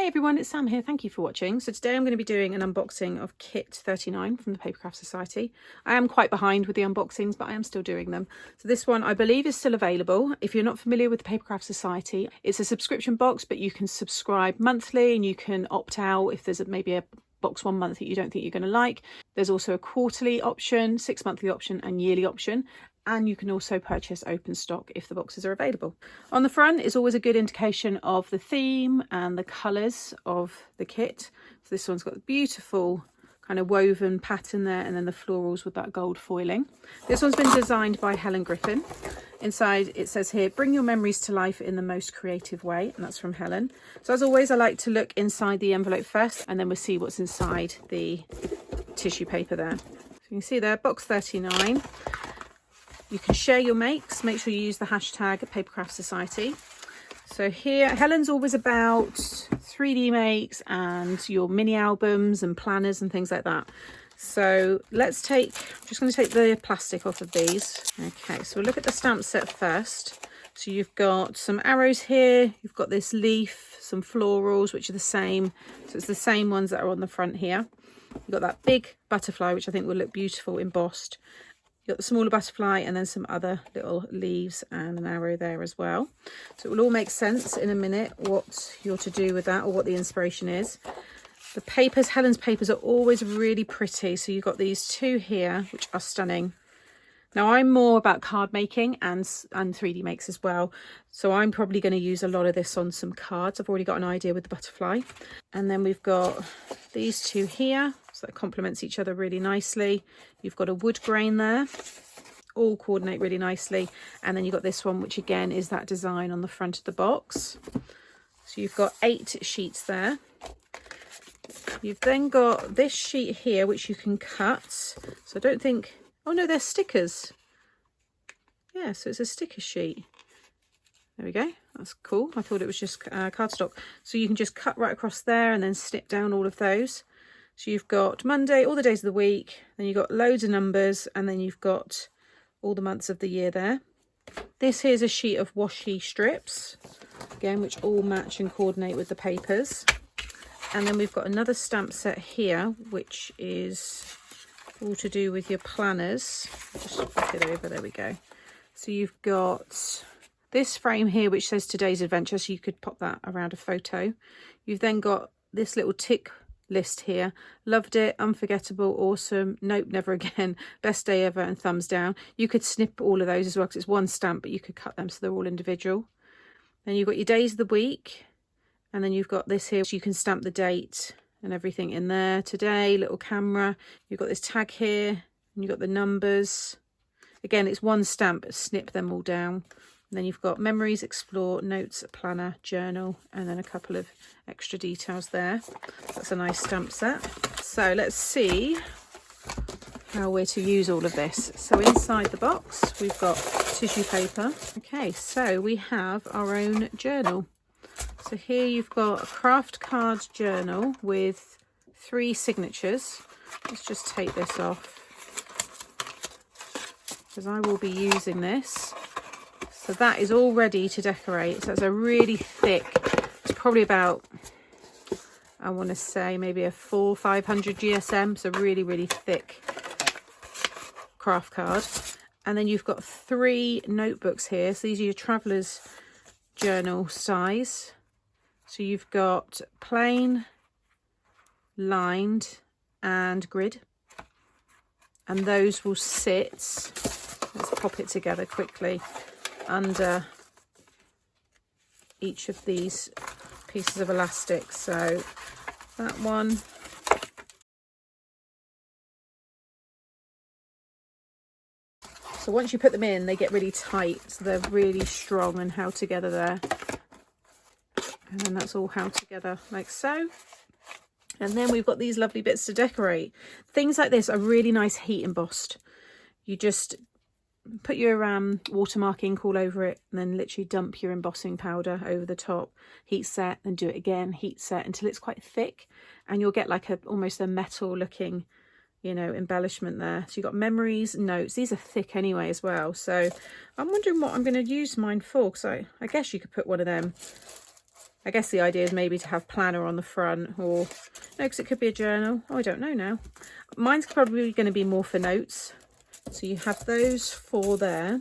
Hey everyone, it's Sam here. Thank you for watching. So today I'm going to be doing an unboxing of kit 39 from the Papercraft Society. I am quite behind with the unboxings, but I am still doing them. So this one I believe is still available. If you're not familiar with the Papercraft Society, it's a subscription box, but you can subscribe monthly and you can opt out if there's maybe a box 1 month that you don't think you're going to like. There's also a quarterly option, 6 monthly option and yearly option. And you can also purchase open stock if the boxes are available. On the front is always a good indication of the theme and the colours of the kit. So this one's got a beautiful kind of woven pattern there, and then the florals with that gold foiling. This one's been designed by Helen Griffin. Inside it says here, bring your memories to life in the most creative way, and that's from Helen. So as always, I like to look inside the envelope first, and then we'll see what's inside the tissue paper there. So you can see there, box 39. You can share your makes. Make sure you use the hashtag Papercraft Society. So here, Helen's always about 3D makes and your mini albums and planners and things like that. So let's take, I'm just going to take the plastic off of these. Okay, so we'll look at the stamp set first. So you've got some arrows here. You've got this leaf, some florals, which are the same. So it's the same ones that are on the front here. You've got that big butterfly, which I think will look beautiful embossed. You've got the smaller butterfly and then some other little leaves and an arrow there as well. So it will all make sense in a minute what you're to do with that or what the inspiration is. The papers, Helen's papers are always really pretty. So you've got these two here, which are stunning. Now I'm more about card making and 3D makes as well. So I'm probably going to use a lot of this on some cards. I've already got an idea with the butterfly. And then we've got these two here. So that complements each other really nicely. You've got a wood grain there. All coordinate really nicely. And then you've got this one, which again is that design on the front of the box. So you've got 8 sheets there. You've then got this sheet here, which you can cut. So I don't think... Oh no, they're stickers. Yeah, so it's a sticker sheet. There we go. That's cool. I thought it was just cardstock. So you can just cut right across there and then snip down all of those. So you've got Monday, all the days of the week. Then you've got loads of numbers. And then you've got all the months of the year there. This here's a sheet of washi strips. Again, which all match and coordinate with the papers. And then we've got another stamp set here, which is... all to do with your planners. Just flip it over, there we go. So you've got this frame here which says today's adventure, so you could pop that around a photo. You've then got this little tick list here: loved it, unforgettable, awesome, nope, never again, best day ever, and thumbs down. You could snip all of those as well because it's one stamp, but you could cut them so they're all individual. Then you've got your days of the week, and then you've got this here so you can stamp the date and everything in there. Today, little camera. You've got this tag here, and you've got the numbers. Again, it's one stamp, but snip them all down. And then you've got memories, explore, notes, planner, journal, and then a couple of extra details there. That's a nice stamp set. So let's see how we're to use all of this. So inside the box, we've got tissue paper. Okay, so we have our own journal. So here you've got a craft card journal with 3 signatures. Let's just take this off because I will be using this. So that is all ready to decorate. So it's a really thick, it's probably about, I want to say maybe a 400-500 GSM. So really, really thick craft card. And then you've got 3 notebooks here. So these are your traveller's journal size. So you've got plain, lined and grid, and those will sit, let's pop it together quickly, under each of these pieces of elastic. So that one, so once you put them in, they get really tight, so they're really strong and held together there. And then that's all held together like so. And then we've got these lovely bits to decorate. Things like this are really nice heat embossed. You just put your watermark ink all over it and then literally dump your embossing powder over the top. Heat set, then do it again, heat set until it's quite thick. And you'll get like almost a metal looking, you know, embellishment there. So you've got memories, notes. These are thick anyway as well. So I'm wondering what I'm going to use mine for, because I guess you could put one of them I guess the idea is maybe to have planner on the front, or no, because it could be a journal. Oh, I don't know now. Mine's probably going to be more for notes. So you have those 4 there.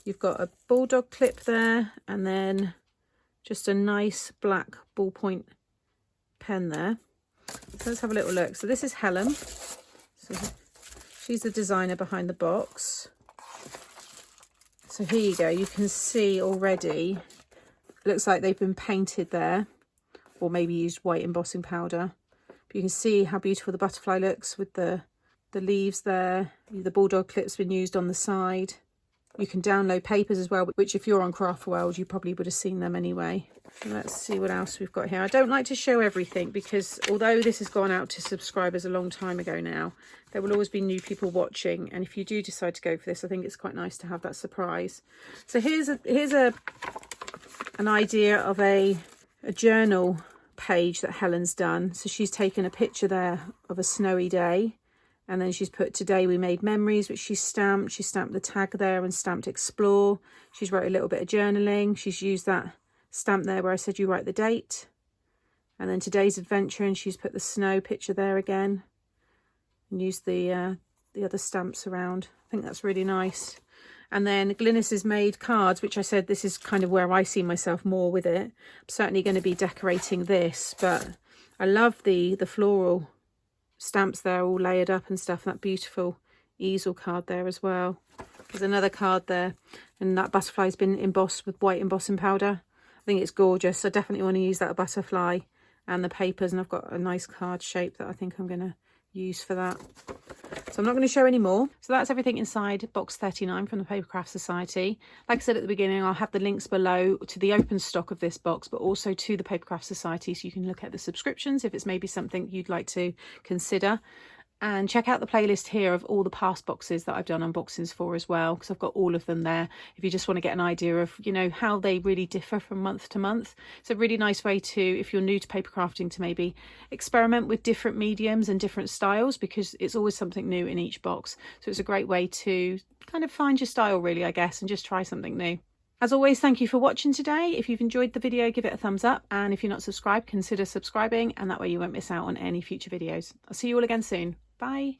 You've got a bulldog clip there, and then just a nice black ballpoint pen there. So let's have a little look. So this is Helen. So she's the designer behind the box. So here you go. You can see already, it looks like they've been painted there, or maybe used white embossing powder. But you can see how beautiful the butterfly looks with the leaves there. The bulldog clip's been used on the side. You can download papers as well, which if you're on Craft World, you probably would have seen them anyway. So let's see what else we've got here. I don't like to show everything because although this has gone out to subscribers a long time ago now, there will always be new people watching. And if you do decide to go for this, I think it's quite nice to have that surprise. So here's an idea of a journal page that Helen's done. So she's taken a picture there of a snowy day. And then she's put "Today we made memories," which she's stamped. She stamped the tag there and stamped "Explore." She's wrote a little bit of journaling. She's used that stamp there where I said you write the date. And then "Today's adventure," and she's put the snow picture there again. And used the other stamps around. I think that's really nice. And then Glynis has made cards, which I said this is kind of where I see myself more with it. I'm certainly going to be decorating this, but I love the floral stamps there all layered up and stuff. That beautiful easel card there as well. There's another card there, and that butterfly's been embossed with white embossing powder. I think it's gorgeous. I definitely want to use that butterfly and the papers, and I've got a nice card shape that I think I'm going to use for that. So I'm not going to show any more. So that's everything inside box 39 from the Papercraft Society. Like I said at the beginning, I'll have the links below to the open stock of this box, but also to the Papercraft Society, so you can look at the subscriptions if it's maybe something you'd like to consider. And check out the playlist here of all the past boxes that I've done unboxings for as well, because I've got all of them there if you just want to get an idea of, you know, how they really differ from month to month. It's a really nice way to, if you're new to paper crafting, to maybe experiment with different mediums and different styles, because it's always something new in each box. So it's a great way to kind of find your style really, I guess, and just try something new. As always, thank you for watching today. If you've enjoyed the video, give it a thumbs up, and if you're not subscribed, consider subscribing, and that way you won't miss out on any future videos. I'll see you all again soon. Bye.